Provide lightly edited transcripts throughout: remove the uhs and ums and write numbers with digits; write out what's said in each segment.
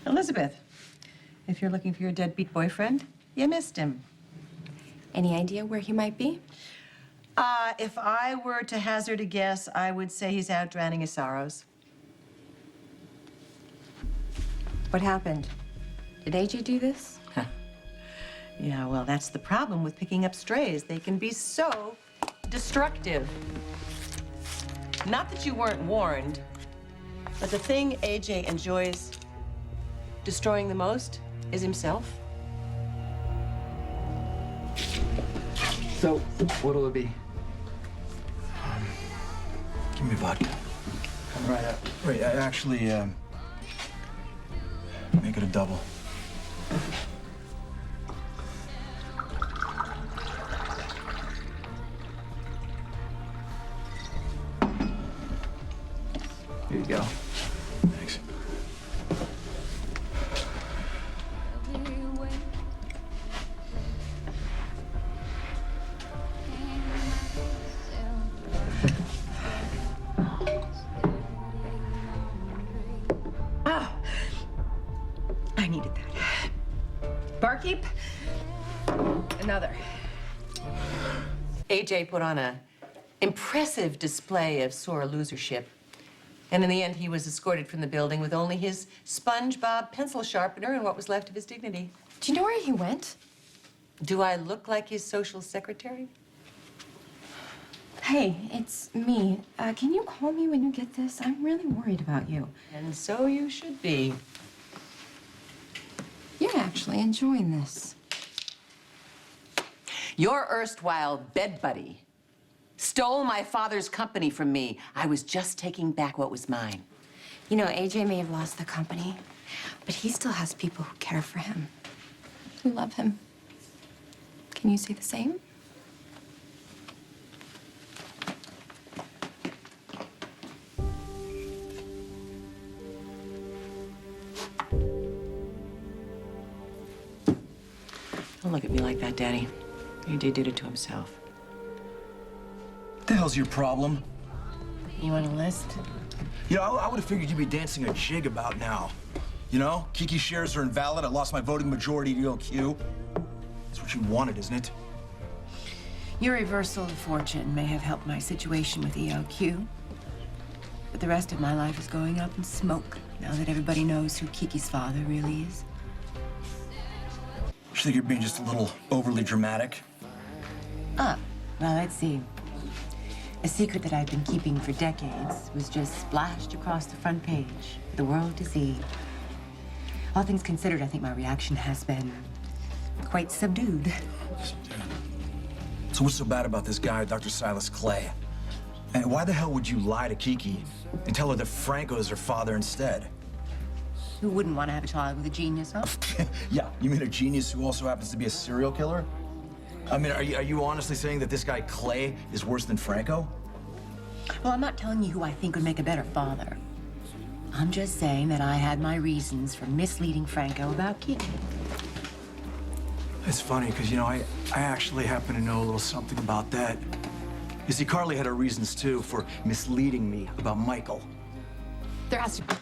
Elizabeth, if you're looking for your deadbeat boyfriend, you missed him. Any idea where he might be? If I were to hazard a guess, I would say he's out drowning his sorrows. What happened? Did AJ do this? Yeah, well, that's the problem with picking up strays. They can be so destructive. Not that you weren't warned, but the thing AJ enjoys destroying the most is himself. So, what'll it be? Give me vodka. Right, I actually, make it a double. Here you go. Thanks. Oh, I needed that. Barkeep, another. AJ put on a impressive display of sore losership. And in the end, he was escorted from the building with only his SpongeBob pencil sharpener and what was left of his dignity. Do you know where he went? Do I look like his social secretary? Hey, it's me. Can you call me when you get this? I'm really worried about you. And so you should be. You're actually enjoying this. Your erstwhile bed buddy stole my father's company from me. I was just taking back what was mine. You know, AJ may have lost the company, but he still has people who care for him, who love him. Can you say the same? Don't look at me like that, Daddy. AJ did it to himself. What the hell's your problem? You want a list? You know, I would have figured you'd be dancing a jig about now. You know, Kiki's shares are invalid. I lost my voting majority to EOQ. That's what you wanted, isn't it? Your reversal of fortune may have helped my situation with EOQ, but the rest of my life is going up in smoke now that everybody knows who Kiki's father really is. You think you're being just a little overly dramatic? Well, let's see. A secret that I've been keeping for decades was just splashed across the front page for the world to see. All things considered, I think my reaction has been quite subdued. So what's so bad about this guy, Dr. Silas Clay? And why the hell would you lie to Kiki and tell her that Franco is her father instead? Who wouldn't want to have a child with a genius, huh? Yeah, you mean a genius who also happens to be a serial killer? I mean, are you honestly saying that this guy Clay is worse than Franco? Well, I'm not telling you who I think would make a better father. I'm just saying that I had my reasons for misleading Franco about Kiki. It's funny, because, you know, I actually happen to know a little something about that. You see, Carly had her reasons, too, for misleading me about Michael. There has to be...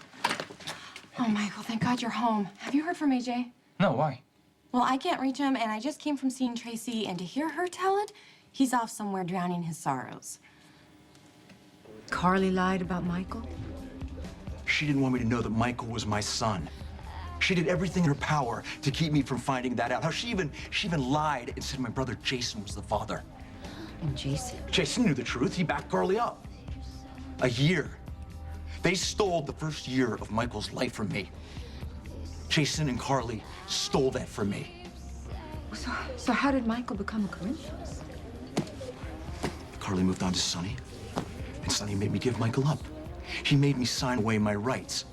Oh, Michael, thank God you're home. Have you heard from AJ? No, why? Well, I can't reach him, and I just came from seeing Tracy, and to hear her tell it, he's off somewhere drowning his sorrows. Carly lied about Michael? She didn't want me to know that Michael was my son. She did everything in her power to keep me from finding that out. How she even lied and said my brother Jason was the father. And Jason? Jason knew the truth. He backed Carly up. A year. They stole the first year of Michael's life from me. Jason and Carly stole that from me. So how did Michael become a Corinthian? Carly moved on to Sonny, and Sonny made me give Michael up. He made me sign away my rights.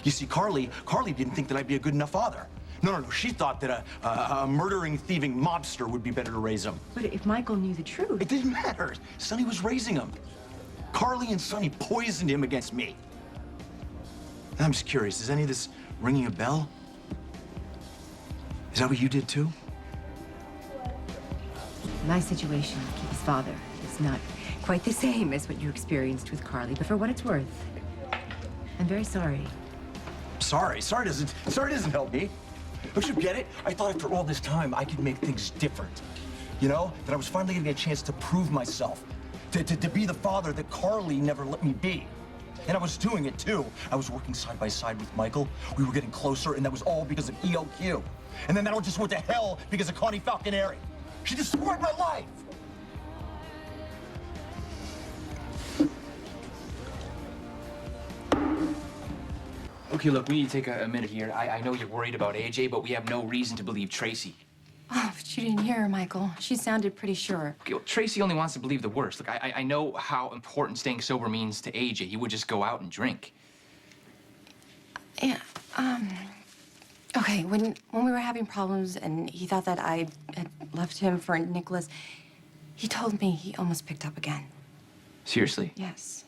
You see, Carly didn't think that I'd be a good enough father. No. She thought that a murdering, thieving mobster would be better to raise him. But if Michael knew the truth... It didn't matter. Sonny was raising him. Carly and Sonny poisoned him against me. And I'm just curious, is any of this ringing a bell? Is that what you did, too? My situation with Kiki's father is not quite the same as what you experienced with Carly, but for what it's worth, I'm very sorry. sorry. Sorry doesn't help me. Don't you get it? I thought after all this time I could make things different. You know? That I was finally getting a chance to prove myself. To be the father that Carly never let me be. And I was doing it too. I was working side by side with Michael. We were getting closer, and that was all because of ELQ. And then that all just went to hell because of Connie Falconeri. She destroyed my life. Okay, look, we need to take a minute here. I know you're worried about AJ, but we have no reason to believe Tracy. Oh, but you didn't hear her, Michael. She sounded pretty sure. Okay, well, Tracy only wants to believe the worst. Look, I know how important staying sober means to AJ. He would just go out and drink. Yeah, okay, when we were having problems and he thought that I had left him for Nicholas, he told me he almost picked up again. Seriously? Yes.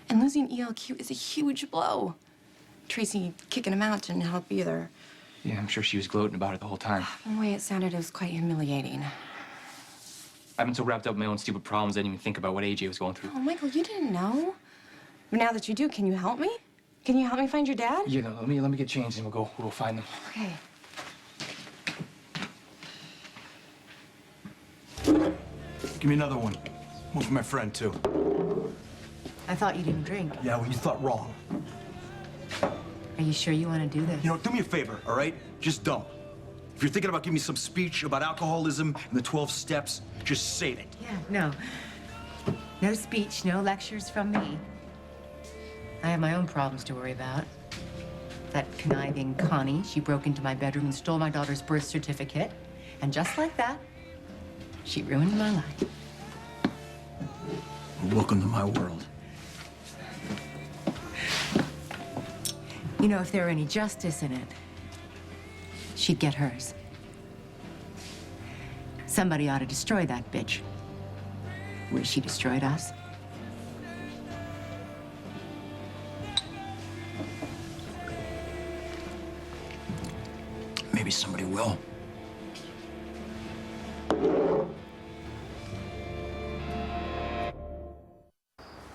And losing ELQ is a huge blow. Tracy kicking him out didn't help either. Yeah, I'm sure she was gloating about it the whole time. From the way it sounded, it was quite humiliating. I've been so wrapped up in my own stupid problems, I didn't even think about what AJ was going through. Oh, Michael, you didn't know? But now that you do, can you help me? Can you help me find your dad? Yeah, no, let me get changed and we'll find them. Okay. Give me another one. One for my friend, too. I thought you didn't drink. Yeah, well, you thought wrong. Are you sure you want to do this? You know, do me a favor, all right? Just don't. If you're thinking about giving me some speech about alcoholism and the 12 steps, just save it. Yeah, no. No speech, no lectures from me. I have my own problems to worry about. That conniving Connie, she broke into my bedroom and stole my daughter's birth certificate. And just like that, she ruined my life. Welcome to my world. You know, if there were any justice in it, she'd get hers. Somebody ought to destroy that bitch. Where she destroyed us. Maybe somebody will.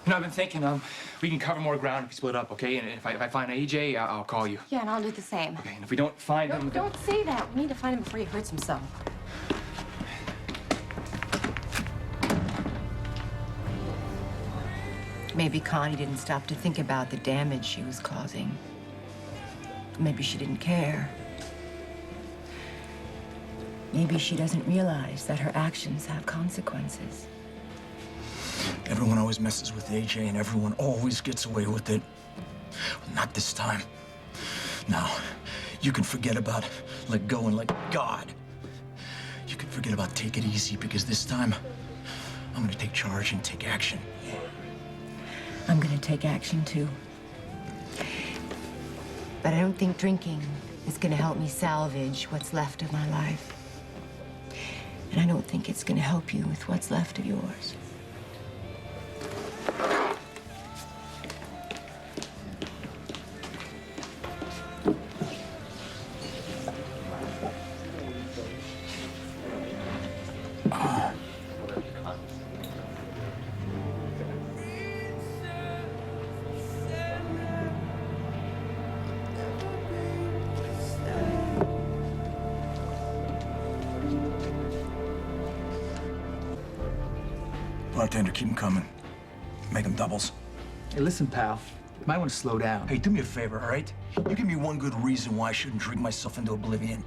You know, I've been thinking, we can cover more ground if we split up, okay? And if I find AJ, I'll call you. Yeah, and I'll do the same. Okay, and if we don't find him... Don't say that. We need to find him before he hurts himself. Maybe Connie didn't stop to think about the damage she was causing. Maybe she didn't care. Maybe she doesn't realize that her actions have consequences. Everyone always messes with AJ and everyone always gets away with it. Not this time. No, you can forget about let go and let God. You can forget about take it easy because this time I'm gonna take charge and take action. I'm gonna take action too. But I don't think drinking is gonna help me salvage what's left of my life. And I don't think it's gonna help you with what's left of yours. Bartender, keep them coming. Make them doubles. Hey, listen, pal. You might want to slow down. Hey, do me a favor, all right? You give me one good reason why I shouldn't drink myself into oblivion.